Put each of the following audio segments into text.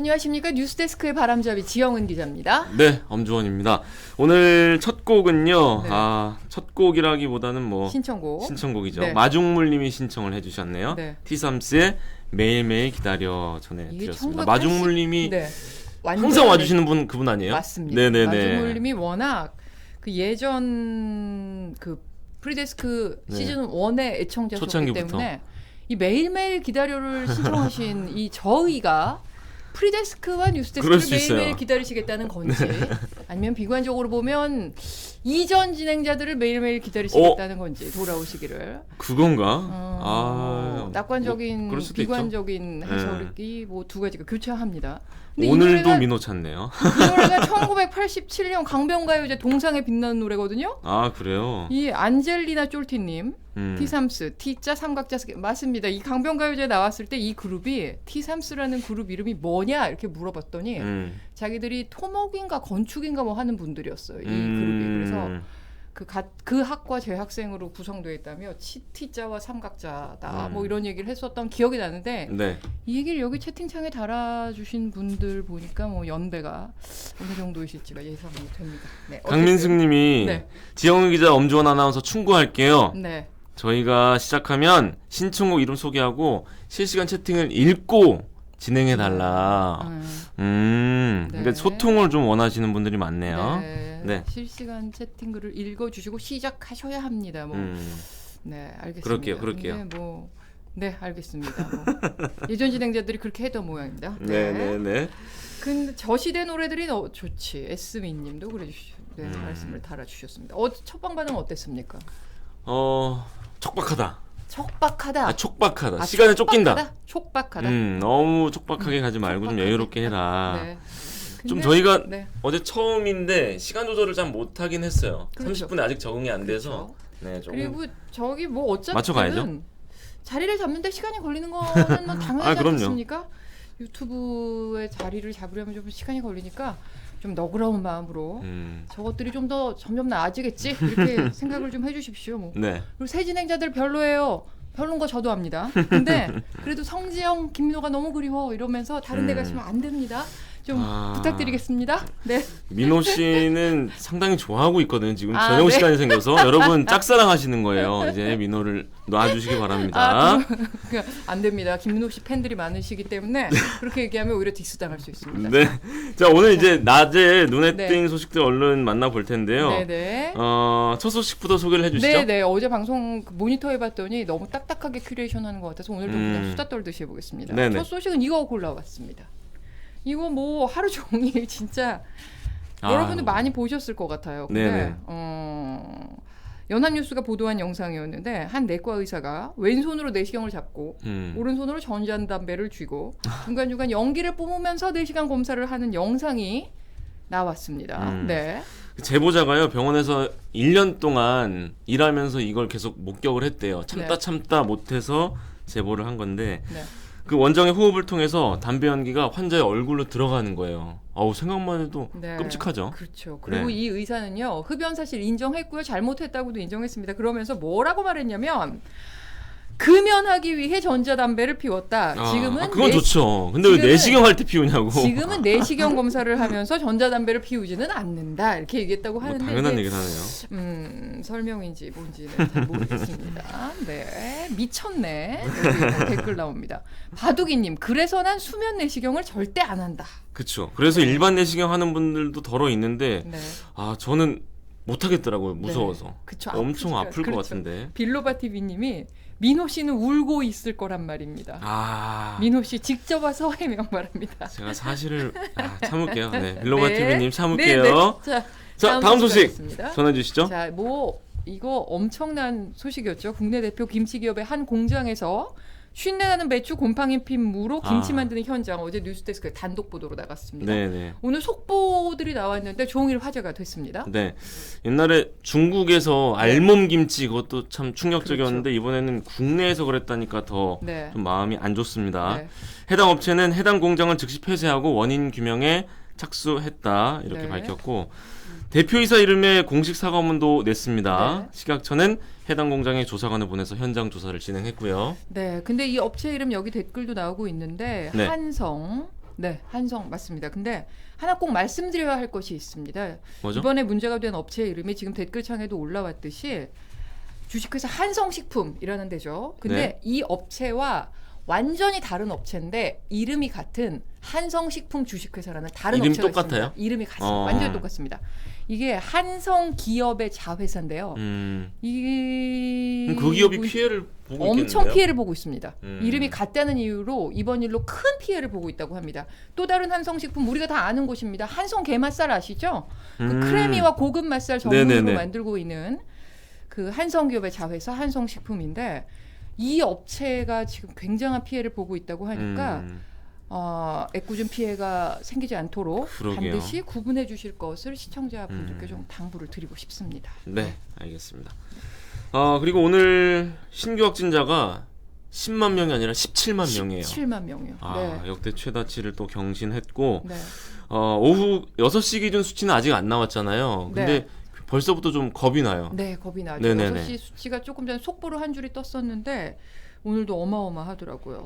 안녕하십니까. 뉴스데스크의 바람잡이 지영은 기자입니다. 네, 엄주원입니다. 오늘 첫 곡은요. 네. 첫 곡이라기보다는 뭐 신청곡이죠. 네. 마중물님이 신청을 해주셨네요. 네. 티삼스의 매일매일 기다려 전해드렸습니다. 마중물님이 네. 항상 와주시는 분 그분 아니에요? 맞습니다. 네네네. 마중물님이 워낙 그 예전 그 프리데스크 네. 시즌 1의 애청자셨기 초창기부터. 때문에 이 매일매일 기다려를 신청하신 이 저희가 프리데스크와 뉴스데스크를 매일매일 있어요. 기다리시겠다는 건지 아니면 비관적으로 보면 이전 진행자들을 매일매일 기다리시겠다는 건지 돌아오시기를 그건가? 낙관적인 뭐 그럴 수도 비관적인 있죠. 해석이 뭐 두 가지가 교차합니다. 근데 오늘도 민호 찾네요. 이 노래가 1987년 강변가요제 동상에 빛나는 노래거든요. 아 그래요? 이 안젤리나 쫄티님 티삼스 T자 삼각자 맞습니다. 이 강변가요제 나왔을 때 이 그룹이 티삼스라는 그룹 이름이 뭐냐 이렇게 물어봤더니 자기들이 토목인가 건축인가 뭐 하는 분들이었어요. 이 그룹이. 그래서 그 학과 재학생으로 구성되어 있다며 T자와 삼각자다 뭐 이런 얘기를 했었던 기억이 나는데 네. 이 얘기를 여기 채팅창에 달아주신 분들 보니까 뭐 연배가 어느 정도이실지가 예상이 됩니다. 네, 강민승님이 네. 지영은 기자 엄주원 아나운서 충고할게요. 네. 저희가 시작하면 신청곡 이름 소개하고 실시간 채팅을 읽고 진행해달라. 네. 그러니까 소통을 좀 원하시는 분들이 많네요. 네. 네. 실시간 채팅글을 읽어주시고 시작하셔야 합니다. 뭐. 네, 알겠습니다. 그럴게요. 네, 네, 알겠습니다. 뭐. 예전 진행자들이 그렇게 했던 모양입니다. 네. 근데 저 시대 노래들이 좋지. 에스미님도 말씀을 달아주셨습니다. 첫 방 반응 어땠습니까? 촉박하다. 촉박하다. 촉박하다. 시간에 쫓긴다. 촉박하다. 너무 촉박하게 가지 말고 좀 여유롭게 해라. 네. 좀 저희가 네. 어제 처음인데 시간 조절을 잘 못하긴 했어요. 그렇죠. 30분에 아직 적응이 안 돼서. 그렇죠. 네, 조금 그리고 저기 뭐 어차피 맞춰가야죠. 자리를 잡는데 시간이 걸리는 거는 뭐 당연하지 그럼요. 않습니까? 유튜브의 자리를 잡으려면 좀 시간이 걸리니까 좀 너그러운 마음으로 저것들이 좀 더 점점 나아지겠지 이렇게 생각을 좀 해주십시오. 뭐. 네. 그리고 새 진행자들 별로예요. 별론 거 저도 압니다. 근데 그래도 성지영, 김민호가 너무 그리워 이러면서 다른 데 가시면 안 됩니다. 좀 부탁드리겠습니다. 네. 민호 씨는 상당히 좋아하고 있거든요. 지금 저녁 시간이 생겨서 여러분 짝사랑하시는 거예요. 이제 민호를 놔주시기 바랍니다. 안 됩니다. 김민호 씨 팬들이 많으시기 때문에 그렇게 얘기하면 오히려 디스 당할 수 있습니다. 네. 자 오늘 이제 낮에 눈에 띈 소식들 얼른 만나볼 텐데요. 네네. 첫 소식부터 소개를 해주시죠. 네네. 어제 방송 모니터 해봤더니 너무 딱딱하게 큐레이션하는 것 같아서 오늘도 그냥 수다 떨듯이 해보겠습니다. 네네. 첫 소식은 이거 골라왔습니다. 이거 뭐 하루 종일 진짜 여러분들 많이 보셨을 것 같아요. 근데 연합뉴스가 보도한 영상이었는데 한 내과 의사가 왼손으로 내시경을 잡고 오른손으로 전자담배를 쥐고 중간중간 연기를 뿜으면서 내시경 검사를 하는 영상이 나왔습니다. 네. 제보자가요 병원에서 1년 동안 일하면서 이걸 계속 목격을 했대요. 참다 못해서 제보를 한 건데 그 원장의 호흡을 통해서 담배 연기가 환자의 얼굴로 들어가는 거예요. 생각만 해도 끔찍하죠. 그렇죠. 그리고 이 의사는요 흡연 사실 인정했고요, 잘못했다고도 인정했습니다. 그러면서 뭐라고 말했냐면 금연하기 위해 전자담배를 피웠다. 지금은 그건 좋죠. 근데 왜 내시경 할 때 피우냐고. 지금은 내시경 검사를 하면서 전자담배를 피우지는 않는다. 이렇게 얘기했다고 하는데 당연한 얘기를 하네요. 설명인지 뭔지는 잘 모르겠습니다. 네, 미쳤네. 여기 댓글 나옵니다. 바둑이님, 그래서 난 수면 내시경을 절대 안 한다. 그렇죠. 그래서 일반 내시경 하는 분들도 덜어 있는데 저는 못 하겠더라고요. 무서워서. 그쵸, 엄청 아플 것 같은데. 빌로바 TV님이 민호 씨는 울고 있을 거란 말입니다. 민호 씨 직접 와서 해명 바랍니다. 제가 사실을 참을게요. 네, 빌로바 TV님 참을게요. 네. 자, 다음 소식 전해 주시죠. 자, 이거 엄청난 소식이었죠. 국내 대표 김치 기업의 한 공장에서 쉰내 나는 배추 곰팡이 핀무로 김치 만드는 현장 어제 뉴스데스크에 단독 보도로 나갔습니다. 네네. 오늘 속보들이 나왔는데 종일 화제가 됐습니다. 네, 옛날에 중국에서 알몸 김치 그것도 참 충격적이었는데 이번에는 국내에서 그랬다니까 더 좀 마음이 안 좋습니다. 해당 업체는 해당 공장을 즉시 폐쇄하고 원인 규명에 착수했다 이렇게 밝혔고 대표이사 이름의 공식 사과문도 냈습니다. 식약처는 해당 공장에 조사관을 보내서 현장 조사를 진행했고요. 네, 근데 이 업체 이름 여기 댓글도 나오고 있는데 한성, 네, 한성 맞습니다. 근데 하나 꼭 말씀드려야 할 것이 있습니다. 뭐죠? 이번에 문제가 된 업체 이름이 지금 댓글창에도 올라왔듯이 주식회사 한성식품이라는 데죠. 근데 네. 이 업체와 완전히 다른 업체인데 이름이 같은 한성식품 주식회사라는 다른 이름이 업체가 똑같아요? 있습니다. 이름이 같습니다. 완전히 똑같습니다. 이게 한성기업의 자회사인데요. 그 기업이 피해를 보고 엄청 있겠는데요? 피해를 보고 있습니다. 이름이 같다는 이유로 이번 일로 큰 피해를 보고 있다고 합니다. 또 다른 한성식품 우리가 다 아는 곳입니다. 한성 게맛살 아시죠? 그 크래미와 고급 맛살 전문으로 네네네. 만들고 있는 그 한성기업의 자회사 한성식품인데 이 업체가 지금 굉장한 피해를 보고 있다고 하니까 애꿎은 피해가 생기지 않도록 그러게요. 반드시 구분해 주실 것을 시청자분들께 좀 당부를 드리고 싶습니다. 네, 알겠습니다. 그리고 오늘 신규 확진자가 10만 명이 아니라 17만 명이에요. 17만 명이요. 네. 역대 최다치를 또 경신했고 네. 오후 6시 기준 수치는 아직 안 나왔잖아요. 근데 네. 벌써부터 좀 겁이 나요. 네, 겁이 나죠. 네네네. 6시 수치가 조금 전에 속보로 한 줄이 떴었는데 오늘도 어마어마하더라고요.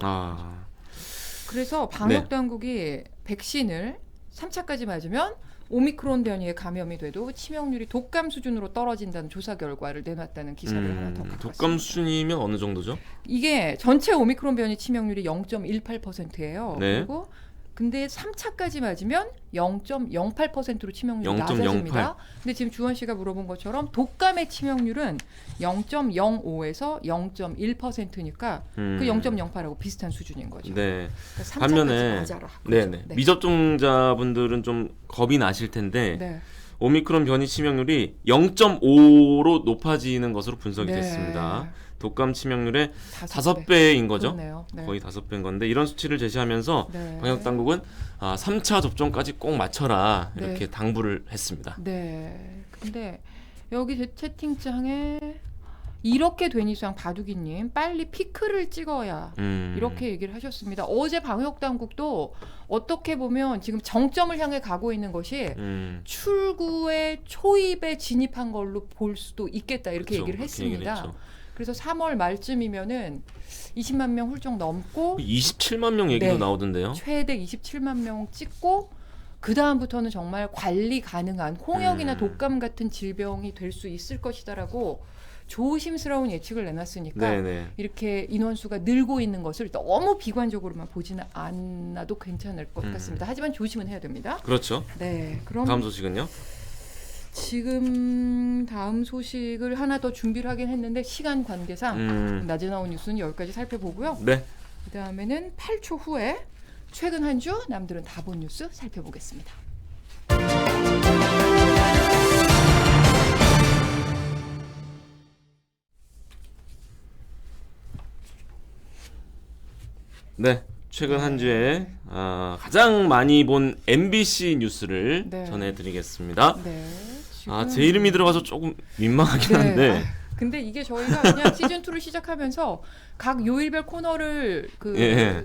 그래서 방역 당국이 백신을 3차까지 맞으면 오미크론 변이에 감염이 돼도 치명률이 독감 수준으로 떨어진다는 조사 결과를 내놨다는 기사를 하나 더 갖고 독감 왔습니다. 수준이면 어느 정도죠? 이게 전체 오미크론 변이 치명률이 0.18%예요. 네. 그리고 근데 3차까지 맞으면 0.08%로 치명률이 0.08. 낮아집니다. 근데 지금 주원 씨가 물어본 것처럼 독감의 치명률은 0.05에서 0.1%니까 그 0.08하고 비슷한 수준인 거죠. 네. 그러니까 3차까지 반면에 맞아라. 네네. 네. 미접종자분들은 좀 겁이 나실 텐데 네. 오미크론 변이 치명률이 0.5로 높아지는 것으로 분석이 네. 됐습니다. 독감 치명률의 5배. 5배인 거죠. 그러네요. 네. 거의 5배인 건데 이런 수치를 제시하면서 네. 방역 당국은 3차 접종까지 꼭 맞춰라 네. 이렇게 당부를 했습니다. 네. 근데 여기 제 채팅창에 이렇게 된 이상 바둑이님 빨리 피크를 찍어야 이렇게 얘기를 하셨습니다. 어제 방역 당국도 어떻게 보면 지금 정점을 향해 가고 있는 것이 출구의 초입에 진입한 걸로 볼 수도 있겠다 이렇게 그렇죠. 얘기를 그렇게 했습니다. 얘기를 했죠. 그래서 3월 말쯤이면은 20만 명 훌쩍 넘고 27만 명 얘기도 네. 나오던데요. 최대 27만 명 찍고 그 다음부터는 정말 관리 가능한 홍역이나 독감 같은 질병이 될 수 있을 것이다라고 조심스러운 예측을 내놨으니까 네네. 이렇게 인원수가 늘고 있는 것을 너무 비관적으로만 보지는 않아도 괜찮을 것 같습니다. 하지만 조심은 해야 됩니다. 그렇죠. 네, 그럼 다음 소식은요? 지금 다음 소식을 하나 더 준비를 하긴 했는데 시간 관계상 낮에 나온 뉴스는 여기까지 살펴보고요. 네. 그 다음에는 8초 후에 최근 한 주 남들은 다 본 뉴스 살펴보겠습니다. 네. 최근 한 주에 가장 많이 본 MBC 뉴스를 네. 전해드리겠습니다. 네. 제 이름이 들어가서 조금 민망하긴 한데. 근데 이게 저희가 그냥 시즌 2를 시작하면서 각 요일별 코너를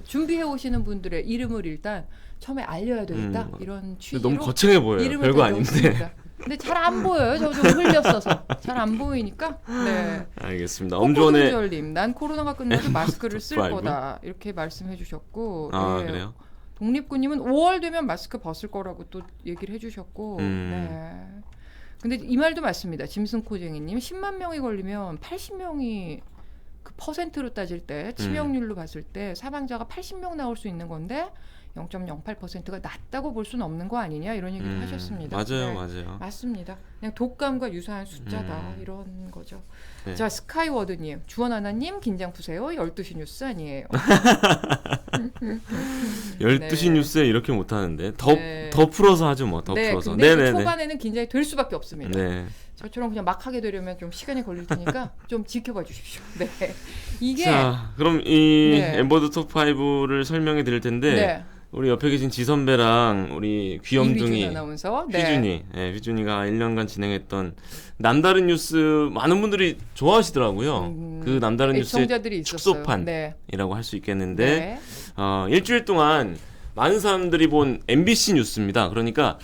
준비해 오시는 분들의 이름을 일단 처음에 알려야 되겠다 이런 취지로 너무 거창해 보여요. 이름을 별거 다 아닌데. 넣었습니다. 근데 잘 안 보여요. 저 좀 흘렸어서 잘 안 보이니까. 네. 알겠습니다. 엄주원의 코코순절님, 난 코로나가 끝나도 마스크를 쓸 파이브? 거다 이렇게 말씀해주셨고. 그래요? 독립군님은 5월 되면 마스크 벗을 거라고 또 얘기를 해주셨고. 네. 근데 이 말도 맞습니다. 짐승코쟁이님 10만 명이 걸리면 80명이 그 퍼센트로 따질 때 치명률로 봤을 때 사망자가 80명 나올 수 있는 건데 0.08%가 낮다고 볼 수는 없는 거 아니냐 이런 얘기를 하셨습니다. 맞아요, 네, 맞아요. 맞습니다. 그냥 독감과 유사한 숫자다 이런 거죠. 네. 자, 스카이워드님, 주원하나님 긴장 푸세요. 12시 뉴스 아니에요. 12시 네. 뉴스에 이렇게 못하는데 네. 더 풀어서 하죠 뭐. 더 네, 풀어서. 근데 그 네네네. 초반에는 긴장이 될 수밖에 없습니다. 네. 저처럼 그냥 막 하게 되려면 좀 시간이 걸릴 테니까 좀 지켜봐 주십시오. 네. 이게 자, 그럼 이 네. 엠버드 톱5를 설명해 드릴 텐데 네. 우리 옆에 계신 지선배랑 우리 귀염둥이 이휘준 아나운서 네. 휘준이, 휘준이가 1년간 진행했던 남다른 뉴스 많은 분들이 좋아하시더라고요. 그 남다른 뉴스의 애청자들이 있었어요. 축소판이라고 할 수 있겠는데 네. 일주일 동안 많은 사람들이 본 MBC 뉴스입니다. 그러니까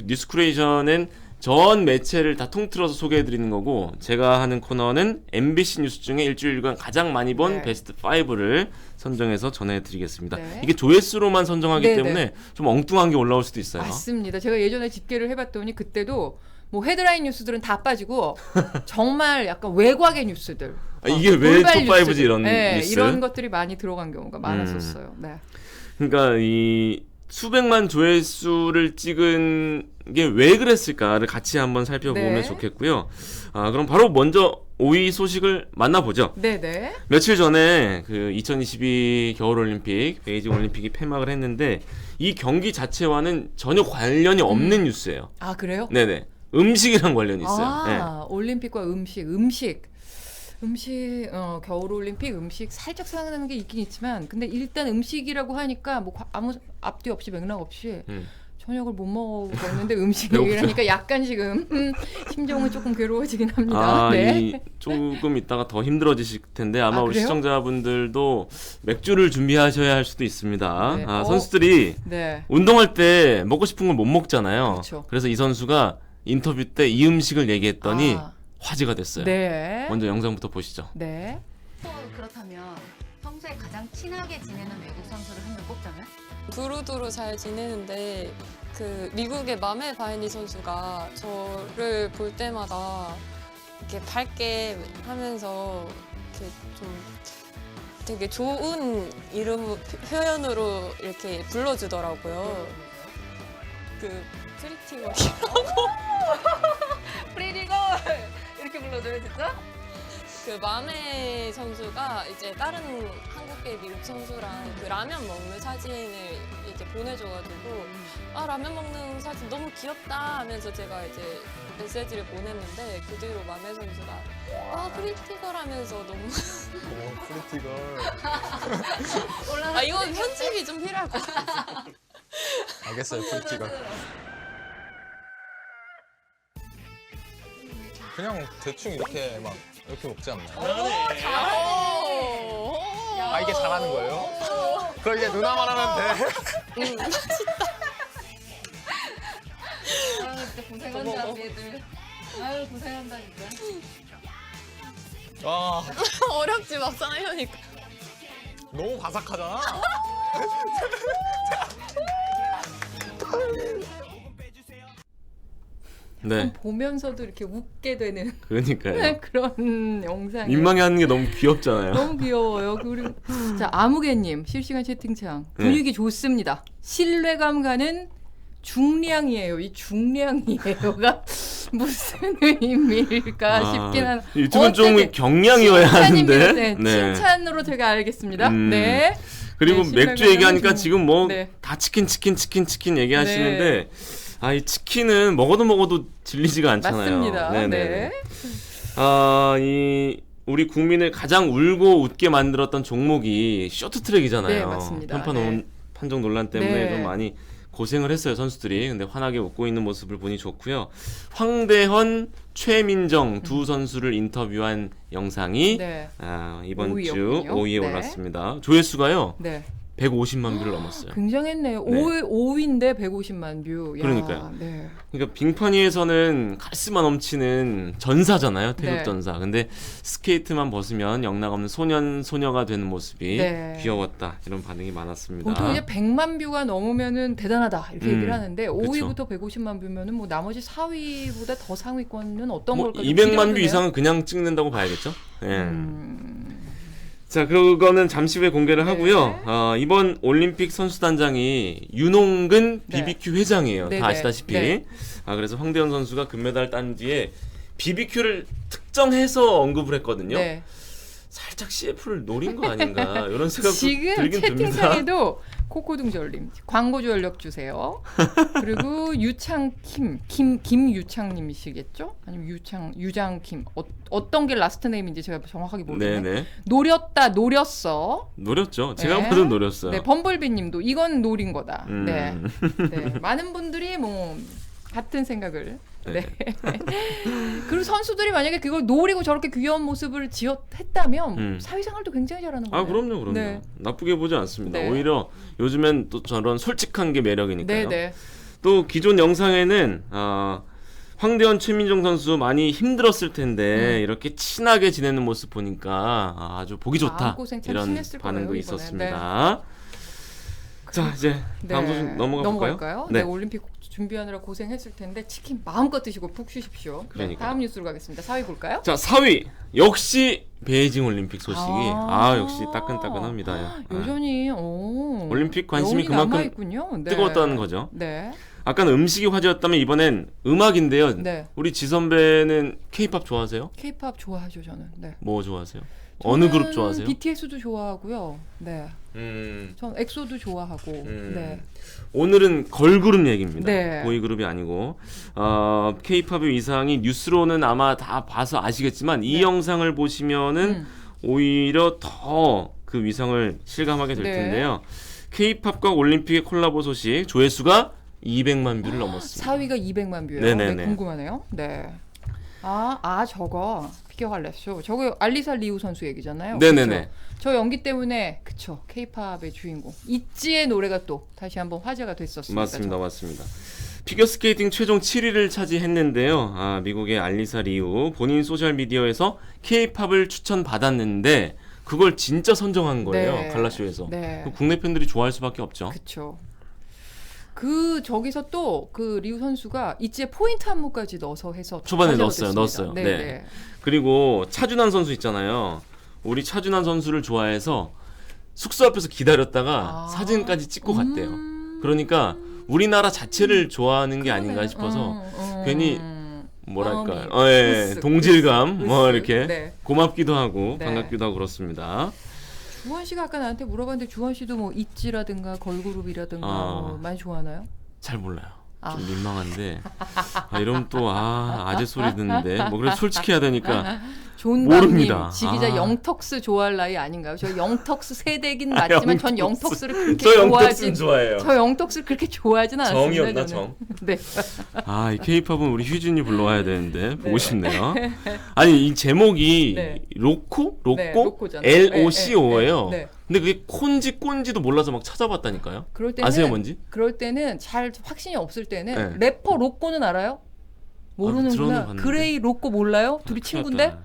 뉴스 크리에이션은 전 매체를 다 통틀어서 소개해드리는 거고 제가 하는 코너는 MBC 뉴스 중에 일주일간 가장 많이 본 베스트 5를 선정해서 전해드리겠습니다. 이게 조회수로만 선정하기 때문에 좀 엉뚱한 게 올라올 수도 있어요. 맞습니다. 제가 예전에 집계를 해봤더니 그때도 뭐 헤드라인 뉴스들은 다 빠지고 정말 약간 외곽의 뉴스들 이게 왜 톱5지 이런 뉴스 이런 것들이 많이 들어간 경우가 많았었어요. 네. 그러니까 이 수백만 조회수를 찍은 게 왜 그랬을까를 같이 한번 살펴보면 좋겠고요. 그럼 바로 먼저 5위 소식을 만나보죠. 네네. 며칠 전에 그 2022 겨울올림픽, 베이징 올림픽이 폐막을 했는데 이 경기 자체와는 전혀 관련이 없는 뉴스예요. 아 그래요? 네네. 음식이랑 관련이 있어요. 네. 올림픽과 음식. 겨울올림픽 음식 살짝 생각나는 게 있긴 있지만 근데 일단 음식이라고 하니까 뭐 아무 앞뒤 없이 맥락 없이 저녁을 못 먹었는데 음식이라니까 약간 지금 심정은 조금 괴로워지긴 합니다. 조금 있다가 더 힘들어지실 텐데 아마 우리 그래요? 시청자분들도 맥주를 준비하셔야 할 수도 있습니다. 선수들이 운동할 때 먹고 싶은 걸 못 먹잖아요. 그렇죠. 그래서 이 선수가 인터뷰 때 이 음식을 얘기했더니 화제가 됐어요. 먼저 영상부터 보시죠. 네. 그렇다면 평소에 가장 친하게 지내는 외국 선수를 한 명 꼽자면? 두루두루 잘 지내는데 그 미국의 마멜 바이니 선수가 저를 볼 때마다 이렇게 밝게 하면서 이렇게 좀 되게 좋은 이름 표현으로 이렇게 불러주더라고요. 그 프리티걸이라고. 프리리걸 이렇게 불러줘요 진짜? 그 마메 선수가 이제 다른 한국계 미국 선수랑 그 라면 먹는 사진을 이제 보내줘가지고 라면 먹는 사진 너무 귀엽다 하면서 제가 이제 메시지를 보냈는데 그 뒤로 마메 선수가 프리티걸 하면서 너무 프리티걸. 이건 편집이 좀 필요할 것 같아요. 알겠어요, 프리티걸. 그냥 대충 이렇게 먹지 않나요? 이게 잘하는 거예요? 그걸 이제 누나만 하면 돼. 진짜 고생한다 우리 애들. 고생한다 진짜. 어렵지 막상 하려니까. 너무 바삭하잖아. 보면서도 이렇게 웃게 되는 그러니까요. 그런 영상. 민망해 하는 게 너무 귀엽잖아요. 너무 귀여워요. 그리고 자 아무개님 실시간 채팅창 분위기 좋습니다. 신뢰감 가는 중량이에요. 이 중량이에요가 무슨 의미일까 싶긴 한. 유튜브는 좀 경량이어야 하는데. 칭찬으로 제가 알겠습니다. 네. 그리고 맥주 얘기하니까 지금 뭐 다 치킨 얘기하시는데. 이 치킨은 먹어도 질리지가 않잖아요. 맞습니다. 네네. 우리 국민을 가장 울고 웃게 만들었던 종목이 쇼트트랙이잖아요. 네, 맞습니다. 판정 논란 때문에 좀 많이 고생을 했어요, 선수들이. 근데 환하게 웃고 있는 모습을 보니 좋고요. 황대헌, 최민정 두 선수를 인터뷰한 영상이 이번 5위였군요. 주 5위에 올랐습니다. 조회수가요. 150만 뷰를 넘었어요. 굉장했네요. 5위인데 150만 뷰. 그러니까요. 그러니까 빙판위에서는 카리스마 넘치는 전사잖아요. 태극 전사. 근데 스케이트만 벗으면 영락없는 소녀가 되는 모습이 귀여웠다. 이런 반응이 많았습니다. 보통 이제 100만 뷰가 넘으면은 대단하다 이렇게 얘기를 하는데 5위부터 150만 뷰면은 뭐 나머지 4위보다 더 상위권은 어떤 걸까? 200만 뷰 이상은 그냥 찍는다고 봐야겠죠. 자, 그거는 잠시 후에 공개를 하고요. 이번 올림픽 선수단장이 윤홍근 BBQ 회장이에요. 다 아시다시피. 그래서 황대헌 선수가 금메달 딴 뒤에 BBQ를 특정해서 언급을 했거든요. 살짝 CF를 노린 거 아닌가 이런 생각도 지금 들긴 듭니다. 채팅창에도 코코둥절님 광고주 연락 주세요. 그리고 김유창님이시겠죠? 아니면 유장킴 어떤 게 라스트 네임인지 제가 정확하게 모르겠네. 노렸죠. 제가 봐도 노렸어요. 범블비님도 이건 노린 거다. 많은 분들이 뭐 같은 생각을. 그리고 선수들이 만약에 그걸 노리고 저렇게 귀여운 모습을 했다면 사회생활도 굉장히 잘하는 거예요. 그럼요. 나쁘게 보지 않습니다. 오히려 요즘엔 또 저런 솔직한 게 매력이니까요. 또 기존 영상에는 황대현, 최민정 선수 많이 힘들었을 텐데 이렇게 친하게 지내는 모습 보니까 아주 보기 좋다. 마음고생 참 이런 심했을 반응도 거예요, 있었습니다. 자, 이제 다음 소식 넘어갈까요? 네, 올림픽 준비하느라 고생했을 텐데 치킨 마음껏 드시고 푹 쉬십시오. 네, 다음 뉴스로 가겠습니다. 4위 볼까요? 자, 4위 역시 베이징 올림픽 소식이 역시 따끈따끈합니다. 여전히 올림픽 관심이 그만큼 뜨거웠다는 거죠. 네. 아까는 음식이 화제였다면 이번엔 음악인데요. 네. 우리 지 선배는 K-팝 좋아하세요? K-팝 좋아하죠, 저는. 네. 뭐 좋아하세요? 어느 그룹 좋아하세요? BTS도 좋아하고요. 네. 전 엑소도 좋아하고. 네. 오늘은 걸그룹 얘기입니다. 네. 보이그룹이 아니고 K-팝의 위상이 뉴스로는 아마 다 봐서 아시겠지만 이 영상을 보시면은 오히려 더 그 위상을 실감하게 될 텐데요. K-팝과 올림픽의 콜라보 소식 조회수가 200만 뷰를 넘었습니다. 4위가 200만 뷰예요. 네네네. 네, 궁금하네요. 네. 저거 피겨할래쇼. 저거 알리사 리우 선수 얘기잖아요. 네네네. 그쵸? 저 연기 때문에 K-팝의 주인공 있지의 노래가 또 다시 한번 화제가 됐었습니다. 맞습니다. 피겨스케이팅 최종 7위를 차지했는데요. 미국의 알리사 리우 본인 소셜 미디어에서 K-팝을 추천받았는데 그걸 진짜 선정한 거예요. 네. 갈라쇼에서. 네. 국내 팬들이 좋아할 수밖에 없죠. 그렇죠. 저기서 또 그 리우 선수가 있지의 포인트 안무까지 넣어서 해서 초반에 넣었어요. 네. 그리고 차준환 선수 있잖아요. 우리 차준환 선수를 좋아해서 숙소 앞에서 기다렸다가 사진까지 찍고 갔대요. 그러니까 우리나라 자체를 좋아하는 게 아닌가 싶어서 괜히 뭐랄까 동질감 이렇게 고맙기도 하고 반갑기도 하고 그렇습니다. 주원 씨가 아까 나한테 물어봤는데 주원 씨도 뭐 있지라든가 걸그룹이라든가 많이 좋아하나요? 잘 몰라요. 좀 민망한데 이러면 또 아재 소리 듣는데 뭐 그래도 솔직해야 되니까 모릅니다. 지기자 영턱스 좋아할 나이 아닌가요? 저 영턱스 세대긴 맞지만 전 영턱스를 그렇게 좋아해요. 저 영턱스를 그렇게 좋아하진 않습니다. 정이었나 정? 네. 이 K-팝은 우리 휴진이 불러와야 되는데 보고 싶네요. 아니 이 제목이 로코? LOCO예요. 근데 그게 콘지 꼰지도 몰라서 막 찾아봤다니까요. 아세요 뭔지? 그럴 때는 잘 확신이 없을 때는 래퍼 로꼬는 알아요? 모르는구나. 그레이 로꼬 몰라요? 둘이 친구인데?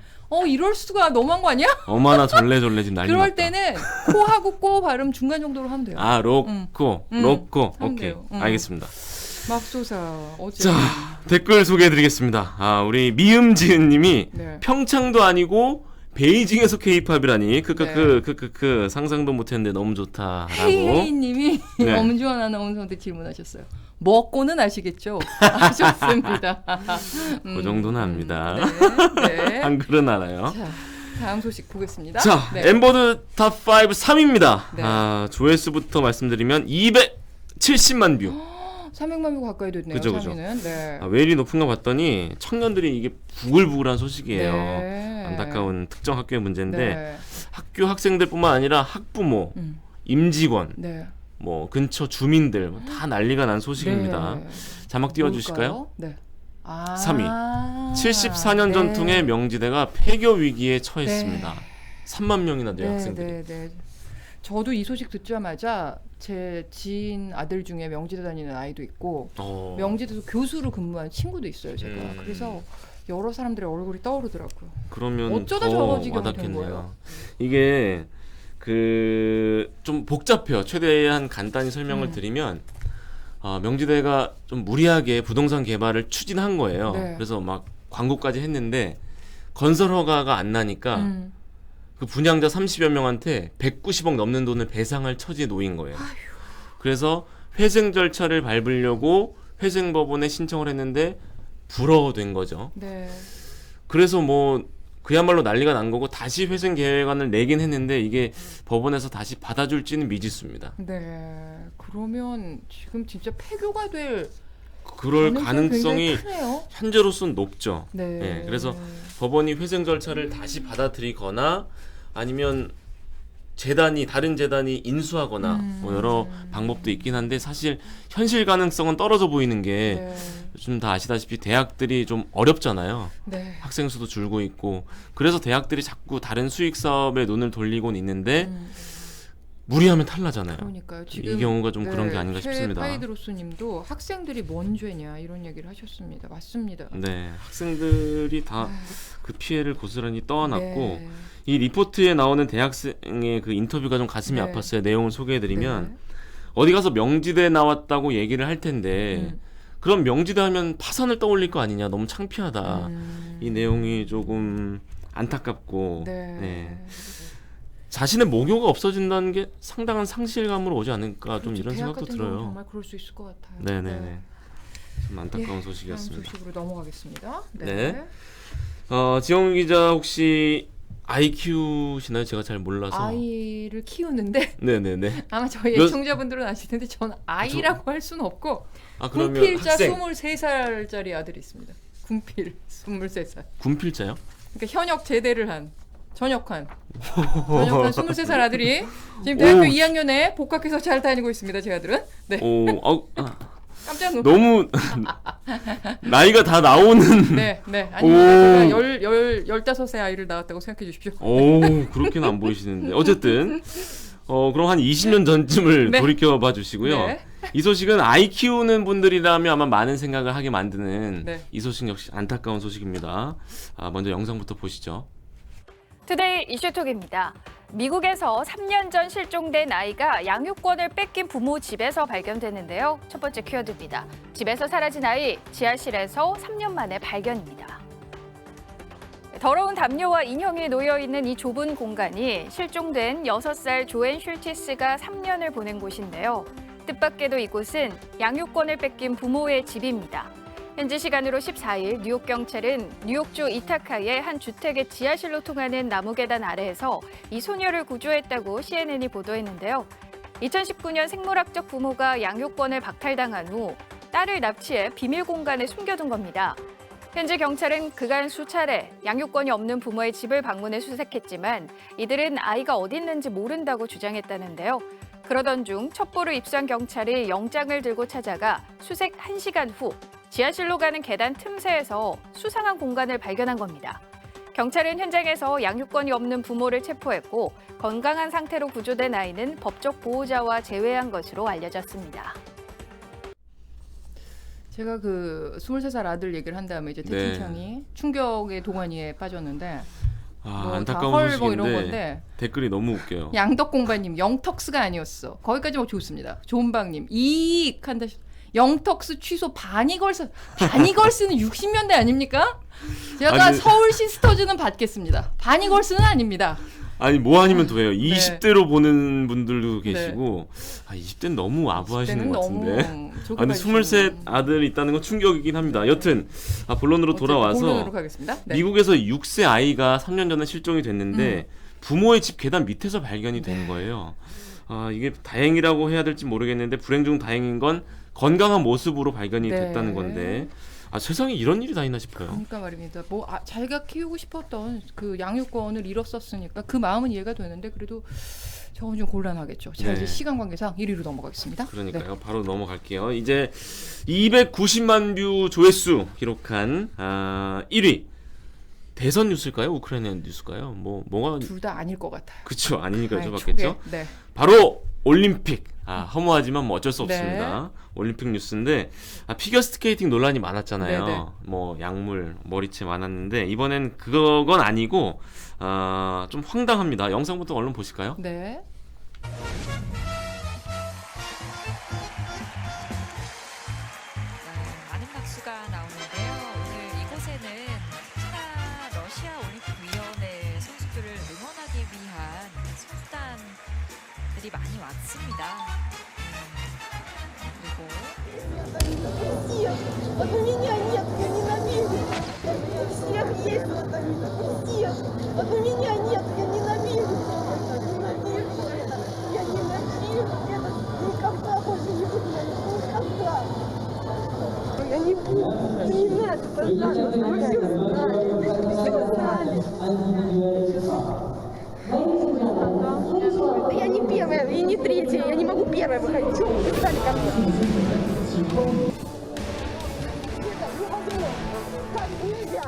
이럴 수가 너무한 거 아니야? 어마나 절레절레 지금 난리 났다. 그럴 때는 코하고 꼬 발음 중간 정도로 하면 돼요. 로꼬. 오케이. 알겠습니다. 맙소사. 자, 댓글 소개해드리겠습니다. 우리 미음지은님이 평창도 아니고 베이징에서 K-팝이라니 상상도 못했는데 너무 좋다라고. 헤이님이 엄주원 아나운서한테 질문하셨어요. 먹고는 아시겠죠? 좋습니다. 그 정도는 압니다. 네. 한글은 알아요. 자, 다음 소식 보겠습니다. 자, 엠버드 탑5 3위입니다. 조회수부터 말씀드리면 270만 뷰. 300만 뷰 가까이 됐네요. 그죠. 3위는. 네. 왜 이리 높은가 봤더니 청년들이 이게 부글부글한 소식이에요. 안타까운 특정 학교의 문제인데 학교 학생들뿐만 아니라 학부모, 임직원, 뭐 근처 주민들 다 난리가 난 소식입니다. 자막 띄워주실까요? 3위. 74년 전통의 명지대가 폐교 위기에 처했습니다. 3만 명이나 돼요, 학생들이. 저도 이 소식 듣자마자 제 지인 아들 중에 명지대 다니는 아이도 있고 명지대에서 교수로 근무하는 친구도 있어요, 제가. 그래서 여러 사람들의 얼굴이 떠오르더라고요. 그러면 어쩌다 더 저러지게 된 거예요. 와닿겠네요. 이게 좀 복잡해요. 최대한 간단히 설명을 드리면 명지대가 좀 무리하게 부동산 개발을 추진한 거예요. 그래서 막 광고까지 했는데 건설 허가가 안 나니까 그 분양자 30여 명한테 190억 넘는 돈을 배상할 처지에 놓인 거예요. 그래서 회생 절차를 밟으려고 회생법원에 신청을 했는데 불허된 거죠. 그래서 뭐 그야말로 난리가 난 거고 다시 회생 계획안을 내긴 했는데 이게 법원에서 다시 받아줄지는 미지수입니다. 그러면 지금 진짜 폐교가 될 그럴 가능성이 크네요. 현재로서는 높죠. 그래서 법원이 회생 절차를 다시 받아들이거나 아니면 다른 재단이 인수하거나 뭐 여러 방법도 있긴 한데 사실 현실 가능성은 떨어져 보이는 게 요즘 다 아시다시피 대학들이 좀 어렵잖아요. 학생 수도 줄고 있고 그래서 대학들이 자꾸 다른 수익 사업에 눈을 돌리곤 있는데 무리하면 탈나잖아요. 그러니까요. 이 지금 경우가 좀 그런 게 아닌가 싶습니다. 파이드로스님도 학생들이 뭔 죄냐 이런 얘기를 하셨습니다. 맞습니다. 네, 학생들이 다 그 피해를 고스란히 떠안았고 네. 이 리포트에 나오는 대학생의 그 인터뷰가 좀 가슴이 네. 아팠어요. 내용을 소개해드리면 네. 어디 가서 명지대 나왔다고 얘기를 할 텐데 그럼 명지대 하면 파산을 떠올릴 거 아니냐. 너무 창피하다. 이 내용이 조금 안타깝고 네. 자신의 모교가 없어진다는 게 상당한 상실감으로 오지 않을까 좀 그렇죠. 이런 대학 생각도 같은 경우는 들어요. 정말 그럴 수 있을 것 같아요. 네네네. 좀 안타까운 예, 소식이었습니다. 다음 소식으로 넘어가겠습니다. 네. 지영 기자 혹시 아이 키우시나요? 제가 잘 몰라서. 아이를 키우는데 네네네. 아마 저희 몇- 애청자분들은 아실 텐데 저는 아이라고 할 수는 없고 아 그러면 군필자 학생 23살짜리 아들이 있습니다. 군필 23살. 군필자요? 그러니까 현역 제대를 한 전역한 23살 아들이 지금 대학교 오. 2학년에 복학해서 잘 다니고 있습니다. 제 아들은. 네. 깜짝 놀랐어요. 너무 나이가 다 나오는. 네, 네. 아닙니다. 오. 제가 15세 아이를 낳았다고 생각해 주십시오. 오 그렇게는 안 보이시는데 어쨌든 그럼 한 20년 전쯤을 네. 돌이켜봐 주시고요. 네. 이 소식은 아이 키우는 분들이라면 아마 많은 생각을 하게 만드는 네. 이 소식 역시 안타까운 소식입니다. 먼저 영상부터 보시죠. 투데이 이슈톡입니다. 미국에서 3년 전 실종된 아이가 양육권을 뺏긴 부모 집에서 발견됐는데요. 첫 번째 키워드입니다. 집에서 사라진 아이, 지하실에서 3년 만에 발견입니다. 더러운 담요와 인형이 놓여있는 이 좁은 공간이 실종된 6살 조앤 슐티스가 3년을 보낸 곳인데요. 뜻밖에도 이곳은 양육권을 뺏긴 부모의 집입니다. 현지 시간으로 14일 뉴욕 경찰은 뉴욕주 이타카의 한 주택의 지하실로 통하는 나무 계단 아래에서 이 소녀를 구조했다고 CNN이 보도했는데요. 2019년 생물학적 부모가 양육권을 박탈당한 후 딸을 납치해 비밀 공간에 숨겨둔 겁니다. 현지 경찰은 그간 수차례 양육권이 없는 부모의 집을 방문해 수색했지만 이들은 아이가 어디 있는지 모른다고 주장했다는데요. 그러던 중 첩보를 입수한 경찰이 영장을 들고 찾아가 수색 1시간 후 지하실로 가는 계단 틈새에서 수상한 공간을 발견한 겁니다. 경찰은 현장에서 양육권이 없는 부모를 체포했고 건강한 상태로 구조된 아이는 법적 보호자와 재회한 것으로 알려졌습니다. 제가 그 23살 아들 얘기를 한 다음에 이제 채팅창이 충격의 동안이에 빠졌는데 뭐 안타까운 다 헐 소식인데 뭐 이런 건데 댓글이 너무 웃겨요. 양덕공바님 영턱스가 아니었어. 거기까지 뭐 좋습니다. 좋은방님 이익 한다. 영턱스 취소 바니걸스는 60년대 아닙니까? 제가 아니, 서울 시스터즈는 받겠습니다. 바니걸스는 아닙니다. 아니 뭐 아니면 더해요. 네. 20대로 보는 분들도 계시고 20대는 너무 아부하시는 것 같은데. 근데 23 아들이 있다는 건 충격이긴 합니다. 여튼 본론으로 돌아와서 본론으로 가겠습니다. 네. 미국에서 6세 아이가 3년 전에 실종이 됐는데 부모의 집 계단 밑에서 발견이 된 거예요. 이게 다행이라고 해야 될지 모르겠는데 불행 중 다행인 건 건강한 모습으로 발견이 네. 됐다는 건데 세상에 이런 일이 다 있나 싶어요. 그러니까 말입니다. 뭐 자기가 키우고 싶었던 그 양육권을 잃었었으니까 그 마음은 이해가 되는데 그래도 저건 좀 곤란하겠죠. 자, 네. 이제 시간 관계상 1위로 넘어가겠습니다. 그러니까요. 바로 넘어갈게요. 이제 290만 뷰 조회수 기록한 1위 대선 뉴스일까요? 우크라이나 뉴스일까요? 뭐가 둘 다 아닐 것 같아요. 그쵸 아니니까 아예 여쭤봤겠죠. 초계. 네. 바로 올림픽. 허무하지만 뭐 어쩔 수 네. 없습니다. 올림픽 뉴스인데 피겨 스케이팅 논란이 많았잖아요. 네, 네. 뭐 약물, 머리채 많았는데 이번엔 그건 아니고 좀 황당합니다. 영상부터 얼른 보실까요? 네. 많은 박수가 나오는데요. 오늘 이곳에는 특히나 러시아 올림픽 위원회 선수들을 응원하기 위한 선수단들이 많이 왔습니다. Вот у меня нет, я ненавижу. У всех есть вот они, у всех. Вот у меня нет, я ненавижу. Ненавижу это. Я ненавижу это. Никогда больше не буду, никогда. Я не буду. Не надо, пожалуйста. Вы все знали. Все знали. Да я не первая и не третья. Я не могу первая выходить. Чего вы пристали ко мне? Так нельзя.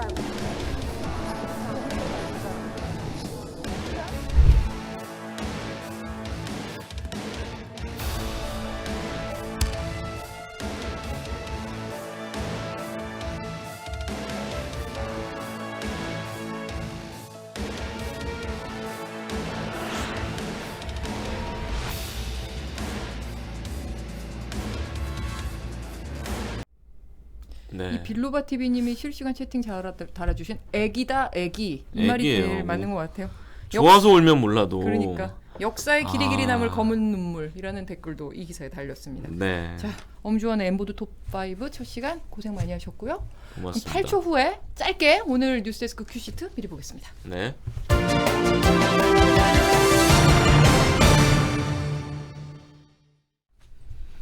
네. 이 빌로바 TV님이 실시간 채팅 잘 달아주신 애기다 애기 이 말이 애기예요. 제일 맞는 것 같아요. 좋아서 울면 몰라도. 그러니까 역사의 길이길이 남을 검은 눈물이라는 댓글도 이 기사에 달렸습니다. 네. 자, 엄주원의 엠보드 톱5 첫 시간 고생 많이 하셨고요. 고맙습니다. 8초 후에 짧게 오늘 뉴스데스크 큐시트 미리 보겠습니다. 네.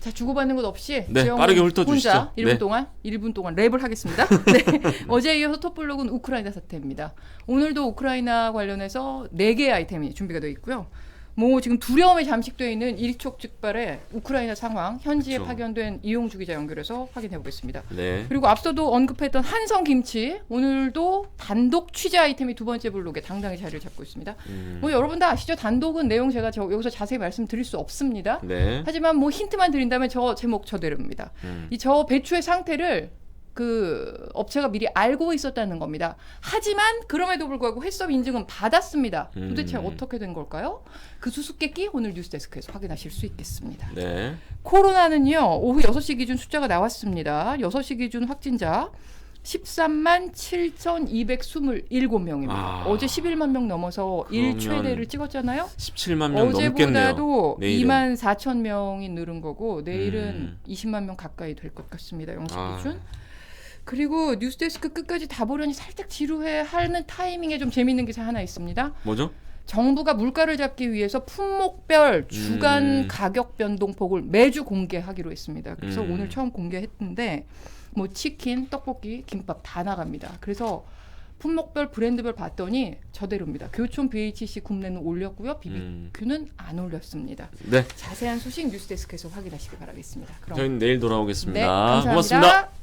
자, 주고받는 것 없이 네, 지영은 빠르게 훑어주시죠. 혼자 1분 네. 동안 1분 동안 랩을 하겠습니다. 네. 어제에 이어서 톱블록은 우크라이나 사태입니다. 오늘도 우크라이나 관련해서 4개의 아이템이 준비가 되어 있고요. 뭐 지금 두려움에 잠식되어 있는 일촉즉발의 우크라이나 상황, 현지에 그렇죠. 파견된 이용주 기자 연결해서 확인해 보겠습니다. 네. 그리고 앞서도 언급했던 한성김치, 오늘도 단독 취재 아이템이 두 번째 블록에 당당히 자리를 잡고 있습니다. 뭐 여러분 다 아시죠? 단독은 내용 제가 여기서 자세히 말씀드릴 수 없습니다. 네. 하지만 뭐 힌트만 드린다면 저 제목 저대로입니다. 이 저 배추의 상태를 그 업체가 미리 알고 있었다는 겁니다. 하지만 그럼에도 불구하고 횟섭 인증은 받았습니다. 도대체 어떻게 된 걸까요? 그 수수께끼 오늘 뉴스데스크에서 확인하실 수 있겠습니다. 네. 코로나는요. 오후 6시 기준 숫자가 나왔습니다. 6시 기준 확진자 13만 7,227명입니다. 아, 어제 11만 명 넘어서 그러면 1최대를 찍었잖아요. 17만 명 넘겠네요. 어제보다도 내일은. 2만 4천 명이 늘은 거고 내일은 20만 명 가까이 될 것 같습니다. 영시 기준. 그리고 뉴스데스크 끝까지 다 보려니 살짝 지루해하는 타이밍에 좀 재밌는 기사 하나 있습니다. 뭐죠? 정부가 물가를 잡기 위해서 품목별 주간 가격 변동폭을 매주 공개하기로 했습니다. 그래서 오늘 처음 공개했는데 뭐 치킨, 떡볶이, 김밥 다 나갑니다. 그래서 품목별 브랜드별 봤더니 저대로입니다. 교촌 BHC 굽내는 올렸고요. BBQ는 안 올렸습니다. 네. 자세한 소식 뉴스데스크에서 확인하시기 바라겠습니다. 그럼 저희는 내일 돌아오겠습니다. 네, 감사합니다. 고맙습니다.